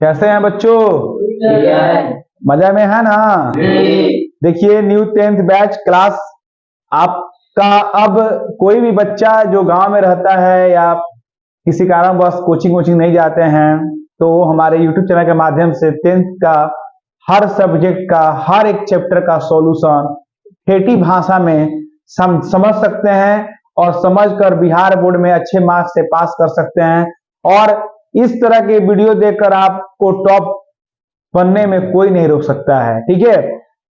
कैसे हैं बच्चों? मजा में है ना? देखिए न्यू 10th बैच क्लास आपका। अब कोई भी बच्चा जो गांव में रहता है या किसी कारणवश कोचिंग वोचिंग नहीं जाते हैं तो हमारे यूट्यूब चैनल के माध्यम से 10th का हर सब्जेक्ट का हर एक चैप्टर का सॉल्यूशन ठेठी भाषा में समझ सकते हैं और समझकर बिहार बोर्ड में अच्छे मार्क्स से पास कर सकते हैं। और इस तरह के वीडियो देखकर आपको टॉप बनने में कोई नहीं रोक सकता है। ठीक है,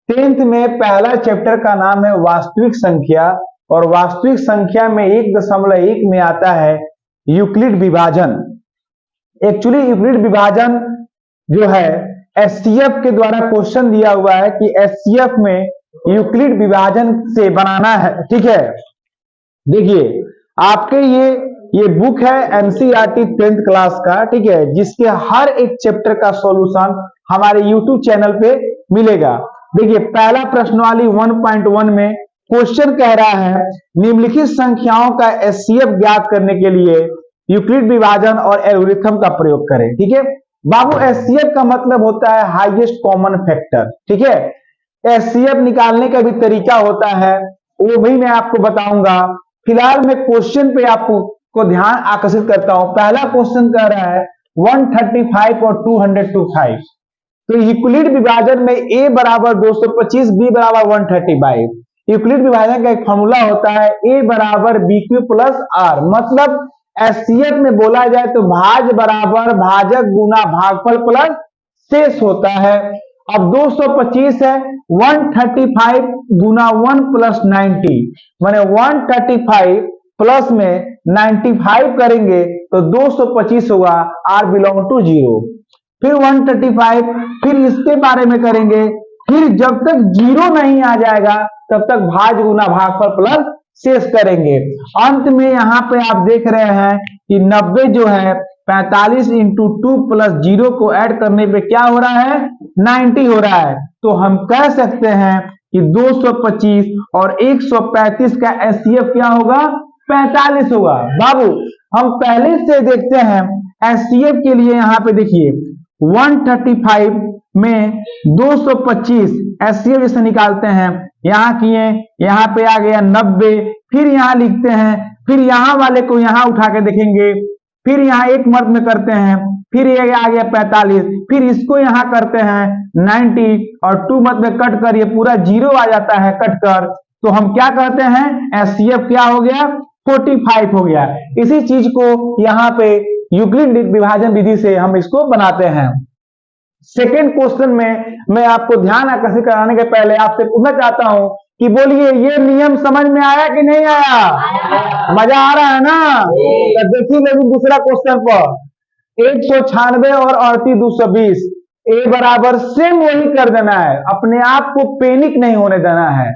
10th में पहला चैप्टर का नाम है वास्तविक संख्या और वास्तविक संख्या में 1.1 में आता है यूक्लिड विभाजन। एक्चुअली यूक्लिड विभाजन जो है एससीएफ के द्वारा क्वेश्चन दिया हुआ है कि एससीएफ में यूक्लिड विभाजन से बनाना है। ठीक है, देखिए आपके ये बुक है एनसीईआरटी 10th क्लास का। ठीक है, जिसके हर एक चैप्टर का सॉल्यूशन हमारे यूट्यूब चैनल पे मिलेगा। देखिए पहला प्रश्नवाली 1.1 में क्वेश्चन कह रहा है निम्नलिखित संख्याओं का एचसीएफ ज्ञात करने के लिए यूक्लिड विभाजन और एल्गोरिथम का प्रयोग करें। ठीक है बाबू, एचसीएफ का मतलब होता है हाईएस्ट कॉमन फैक्टर। ठीक है, एचसीएफ निकालने का भी तरीका होता है, वो भी मैं आपको बताऊंगा। फिलहाल मैं क्वेश्चन पे आपको ध्यान आकर्षित करता हूं। पहला क्वेश्चन कह रहा है 135 और 205। तो यूक्लिड विभाजन में a बराबर 225, b बराबर 135। यूक्लिड विभाजन का एक फॉर्मूला होता है a बराबर bq प्लस r। मतलब एचसीएफ में बोला जाए तो भाज बराबर भाजक गुना भागफल प्लस शेष होता है। अब 225 है, 135 गुना 1 प्लस 90 माने 135 प्लस में 95 करेंगे तो 225 होगा, r बिलोंग टू 0। फिर 135, फिर इसके बारे में करेंगे, फिर जब तक 0 नहीं आ जाएगा तब तक भाज गुना भागफल प्लस शेष करेंगे। अंत में यहाँ पे आप देख रहे हैं कि 90 जो है 45 इंटू 2 प्लस 0 को ऐड करने पे क्या हो रहा है 90 हो रहा है। तो हम कह सकते हैं कि 225 और 135 का एचसीएफ क्या होगा 45 होगा। बाबू हम पहले से देखते हैं एचसीएफ के लिए। यहाँ पे देखिए 135 में 225 एचसीएफ जैसे निकालते हैं, यहाँ किए, यहाँ पे आ गया 90, फिर यहाँ लिखते हैं, फिर यहाँ वाले को यहाँ उठा के देखेंगे, फिर यहाँ एक मर्द में करते हैं, फिर ये आ गया 45, फिर इसको यहाँ करते हैं 90 और 2 मत में कट कर ये पूरा 0 आ जाता है कट कर। तो हम क्या कहते हैं एचसीएफ क्या हो गया 45 हो गया। इसी चीज को यहाँ पे यूक्लिड विभाजन विधि से हम इसको बनाते हैं। सेकेंड क्वेश्चन में मैं आपको ध्यान आकर्षित कराने के पहले आपसे पूछना चाहता हूं कि बोलिए ये नियम समझ में आया कि नहीं आया? मजा आ रहा है ना? तो देखिए लेकिन दूसरा क्वेश्चन पर 196 और 38 220 ए बराबर सेम वही कर देना है। अपने आप को पैनिक नहीं होने देना है,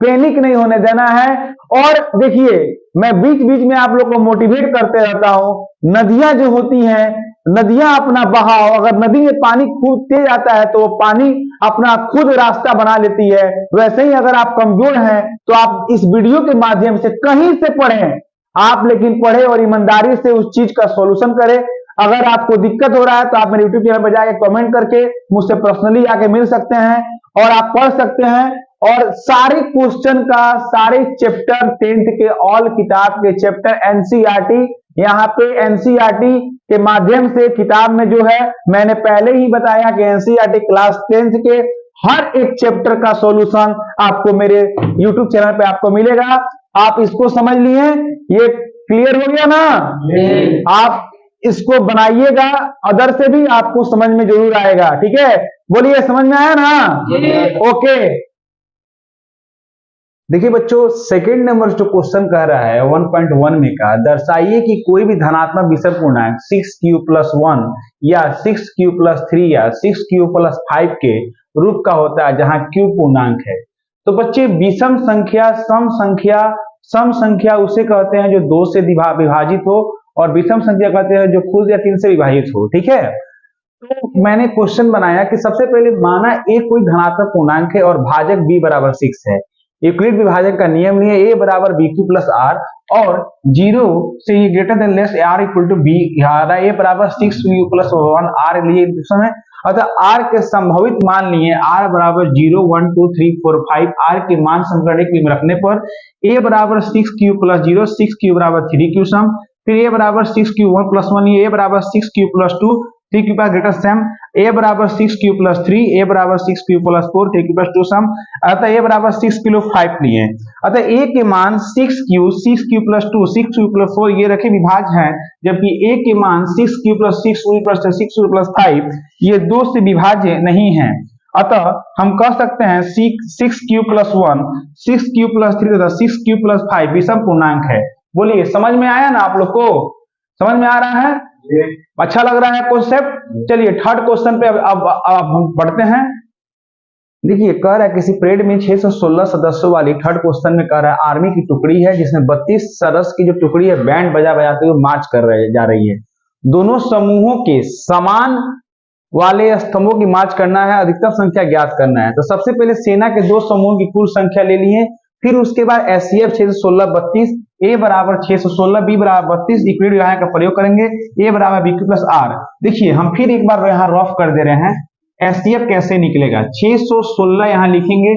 पैनिक नहीं होने देना है। और देखिए मैं बीच बीच में आप लोग को मोटिवेट करते रहता हूं। नदियां जो होती हैं, नदियां अपना बहाव, अगर नदी में पानी खूब तेज आता है तो वो पानी अपना खुद रास्ता बना लेती है। वैसे ही अगर आप कमजोर हैं तो आप इस वीडियो के माध्यम से कहीं से पढ़ें आप, लेकिन पढ़े और ईमानदारी से उस चीज का सॉल्यूशन करें। अगर आपको दिक्कत हो रहा है तो आप मेरे यूट्यूब चैनल पर जाके कमेंट करके मुझसे पर्सनली आके मिल सकते हैं और आप पढ़ सकते हैं। और सारे क्वेश्चन का सारे चैप्टर 10th के ऑल किताब के चैप्टर एनसीईआरटी, यहाँ पे एनसीईआरटी के माध्यम से किताब में जो है मैंने पहले ही बताया कि एनसीईआरटी क्लास 10th के हर एक चैप्टर का सॉल्यूशन आपको मेरे यूट्यूब चैनल पे आपको मिलेगा। आप इसको समझ लिए, ये क्लियर हो गया ना? आप इसको बनाइएगा, अदर से भी आपको समझ में जरूर आएगा। ठीक है, बोलिए समझ में आया ना? ओके देखिए बच्चों सेकंड नंबर जो क्वेश्चन कह रहा है 1.1 में का, दर्शाइए कि कोई भी धनात्मक विषम पूर्णांक 6q + 1 या 6q + 3 या 6q + 5 के रूप का होता है जहां q पूर्णांक है। तो बच्चे विषम संख्या सम संख्या उसे कहते हैं जो 2 से विभाजित हो और विषम संख्या कहते हैं जो खुद या 3 से विभाजित हो। ठीक है, तो मैंने क्वेश्चन बनाया कि सबसे पहले माना a कोई धनात्मक पूर्णांक है और भाजक b बराबर 6 है। यूक्लिड विभाजन का नियम ये ए बराबर बी क्यू प्लस आर, और 0 से ये greater than less or equal to B, A बराबर 6 प्लस 1 आर लिए है। अतः आर के संभावित मान लिए आर बराबर 0 1 2 3 4 5, आर के मान समीकरण 1 में रखने पर ए बराबर 6q प्लस 0, 6q बराबर 3q सम, फिर ए बराबर 6q 1 प्लस 1, ए बराबर 6q प्लस 2, 3q का ग्रेटर सम, ए बराबर 6q प्लस 3, ए बराबर 6q प्लस 4, 3q प्लस 2 सम। अतः ए बराबर 6 किलो 5 लिए। अतः ए के मान 6q प्लस 2, 6q प्लस 4 ये रखे विभाज्य हैं, जबकि ए के मान 6q plus 6 plus 6q plus 5 ये 2 से विभाज्य नहीं है। अतः हम कह सकते हैं 6q प्लस 1, 6q प्लस 3 तथा 6q प्लस 5 विषम पूर्णांक है। बोलिए समझ में आया ना आप लोग को? समझ में आ रहा है? अच्छा लग रहा है कॉन्सेप्ट? चलिए थर्ड क्वेश्चन पे अब हम पढ़ते हैं। देखिए कह रहा है किसी परेड में 616 सदस्यों वाली, थर्ड क्वेश्चन में कह रहा है आर्मी की टुकड़ी है जिसमें 32 सदस्य की जो टुकड़ी है बैंड बजा बजाते हुए मार्च जा रही है। दोनों समूहों के समान वाले स्तंभों की मार्च करना है, अधिकतम संख्या ज्ञात करना है। तो सबसे पहले सेना के 2 समूहों की कुल संख्या ले लिए, फिर उसके बाद एससीएफ 616 32, ए बराबर 616, बी बराबर 32, इक्विड विभाजन का प्रयोग करेंगे, ए बराबर बी क्यू प्लस आर। देखिए हम फिर एक बार यहाँ रफ कर दे रहे हैं, एससीएफ कैसे निकलेगा। 616 यहाँ लिखेंगे,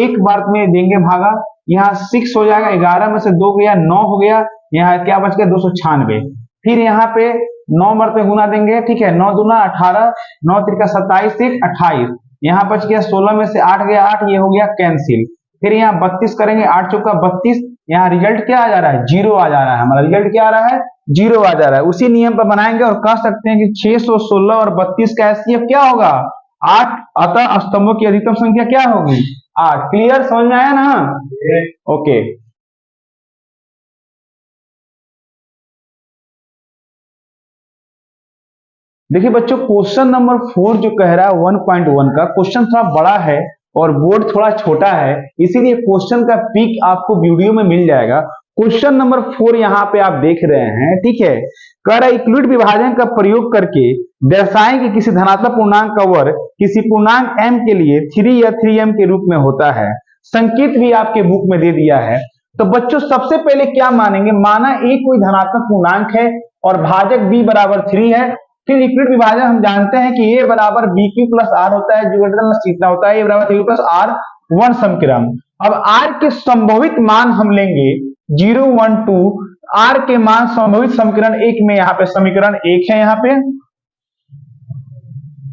एक बार में देंगे भागा, यहाँ 6 हो जाएगा, 11 में से 2 गया 9 हो गया, यहाँ क्या बच गया 296। फिर यहाँ पे 9 बार पे गुना देंगे, ठीक है, 9 दूना 18, 9 त्रिका 27, 28, यहाँ बच गया 16 में से 8 गया 8, ये हो गया कैंसिल। फिर यहाँ 32 करेंगे, 8 चौका 32, यहाँ रिजल्ट क्या आ जा रहा है 0 आ जा रहा है, हमारा रिजल्ट क्या आ रहा है 0 आ जा रहा है। उसी नियम पर बनाएंगे और कह सकते हैं कि 616 और 32 का एचसीएफ क्या होगा 8, अतः स्तंभों की अधिकतम संख्या क्या होगी 8। क्लियर, समझ में आया ना? ओके देखिए बच्चों क्वेश्चन नंबर 4 जो कह रहा है 1.1 का क्वेश्चन थोड़ा बड़ा है और बोर्ड थोड़ा छोटा है, इसीलिए क्वेश्चन का पिक आपको वीडियो में मिल जाएगा। क्वेश्चन नंबर 4 यहाँ पे आप देख रहे हैं, ठीक है, कह रहा है यूक्लिड विभाजन का प्रयोग करके दर्शाएं कि किसी धनात्मक पूर्णांक का वर्ग किसी पूर्णांक m के लिए 3 या 3m के रूप में होता है। संकेत भी आपके बुक में दे दिया है। तो बच्चों सबसे पहले क्या मानेंगे, माना a कोई धनात्मक पूर्णांक है और भाजक b बराबर 3 है। फिर यूक्लिड विभाजन हम जानते हैं कि a बराबर बी क्यू प्लस आर होता है, जो कितना होता है a बराबर 3 प्लस आर 1 समीकरण। अब r के संभावित मान हम लेंगे 0 1 2, r के मान संभावित समीकरण 1 में, यहाँ पे समीकरण 1 है,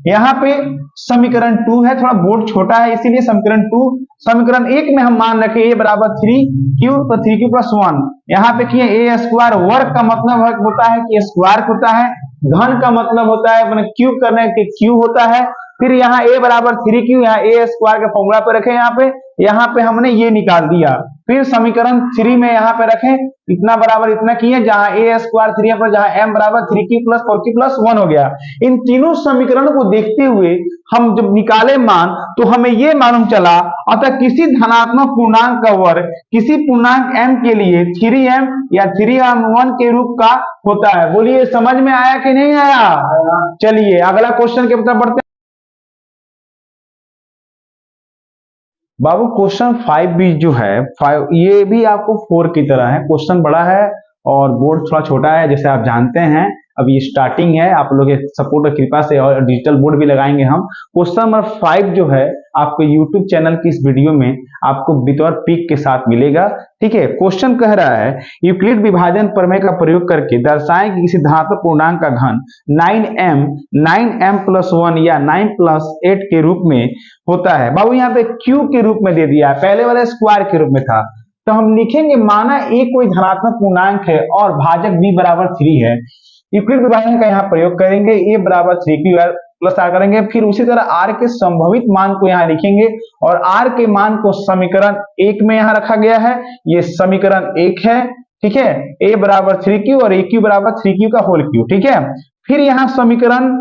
यहाँ पे समीकरण 2 है, थोड़ा बोर्ड छोटा है इसीलिए समीकरण 2, समीकरण 1 में हम मान रखे a बराबर 3q तो 3q प्लस 1, यहाँ पे किए a स्क्वायर, वर्ग का मतलब होता है कि स्क्वायर होता है, घन का मतलब होता है मैंने क्यूब करने के क्यू होता है। फिर यहाँ a बराबर 3q, यहाँ a स्क्वायर के फॉर्मूला पे रखे, यहाँ पे हमने ये निकाल दिया। फिर समीकरण 3 में यहाँ पे रखें, इतना बराबर इतना किए, जहां a स्क्वायर 3 पर, जहां m बराबर 3q प्लस 4q प्लस 1 हो गया। इन तीनों समीकरणों को देखते हुए हम जब निकाले मान तो हमें ये मालूम चला, अतः किसी धनात्मक पूर्णांक का वर्ग किसी पूर्णांक m के लिए 3m या 3m1 के रूप का होता है। बोलिए समझ में आया कि नहीं आया? चलिए अगला क्वेश्चन की तरफ बढ़ते हैं। बाबू क्वेश्चन 5 भी जो है 5 ये भी आपको 4 की तरह है, क्वेश्चन बड़ा है और बोर्ड थोड़ा छोटा है, जैसे आप जानते हैं अभी स्टार्टिंग है, आप लोग के सपोर्ट और कृपा से और डिजिटल बोर्ड भी लगाएंगे हम। क्वेश्चन नंबर 5 जो है आपको यूट्यूब चैनल की इस वीडियो में आपको बितौर पिक के साथ मिलेगा, ठीक है। क्वेश्चन कह रहा है यूक्लिड विभाजन प्रमेय का प्रयोग करके दर्शाएं कि किसी धनात्मक पूर्णांक का घन 9m प्लस 1 या 9 प्लस 8 के रूप में होता है। बाबू यहाँ पे q के रूप में दे दिया है, पहले वाला स्क्वायर के रूप में था, तो हम लिखेंगे माना a कोई धनात्मक पूर्णांक है और भाजक b बराबर 3 है। यूक्लिड विभाजन का यहाँ प्रयोग करेंगे, a बराबर 3q प्लस r करेंगे, फिर उसी तरह r के संभावित मान को यहाँ लिखेंगे और r के मान को समीकरण 1 में यहाँ रखा गया है, ये समीकरण 1 है, ठीक है, a बराबर 3q और aq बराबर 3q का होल क्यू, ठीक है। फिर यहाँ समीकरण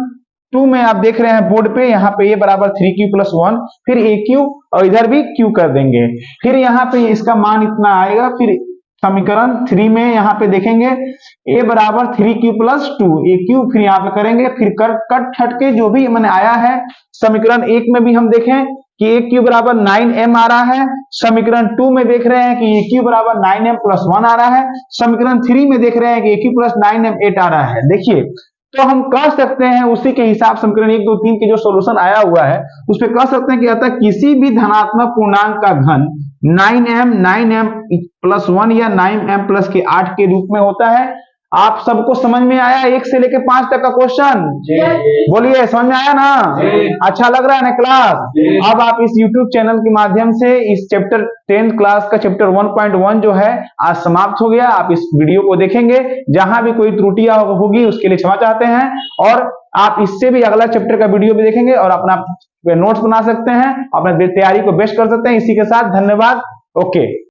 2 में आप देख रहे हैं बोर्ड पे, यहाँ पे a बराबर 3q प्लस 1, फिर aq और इधर भी q कर देंगे, फिर यहाँ पे इसका मान इतना आएगा। फिर समीकरण 3 में यहाँ पे देखेंगे a बराबर 3q प्लस 2 aq, फिर यहाँ पे करेंगे, फिर कट छट के जो भी मैंने आया है समीकरण 1 में भी हम देखें कि ए क्यू बराबर 9m आ रहा है। समीकरण 2 में देख रहे हैं कि ए क्यू बराबर 9m प्लस 1 आ रहा है। समीकरण 3 में देख रहे हैं कि ए क्यू प्लस 9m 8 आ रहा है। देखिए, तो हम कह सकते हैं उसी के हिसाब समीकरण 1 2 3 के जो सॉल्यूशन आया हुआ है उस पर कह सकते हैं कि अतः किसी भी धनात्मक पूर्णांक का घन 9m प्लस 1 या 9m प्लस के 8 के रूप में होता है। आप सबको समझ में आया 1 से लेकर 5 तक का क्वेश्चन? बोलिए, समझ में आया ना? अच्छा लग रहा है ना क्लास? अब आप इस YouTube चैनल के माध्यम से इस चैप्टर 10th क्लास का चैप्टर 1.1 जो है आज समाप्त हो गया। आप इस वीडियो को देखेंगे, जहां भी कोई त्रुटियां होगी उसके लिए क्षमा चाहते हैं, और आप इससे भी अगला चैप्टर का वीडियो भी देखेंगे और अपना नोट्स बना सकते हैं, अपने तैयारी को बेस्ट कर सकते हैं। इसी के साथ धन्यवाद। ओके।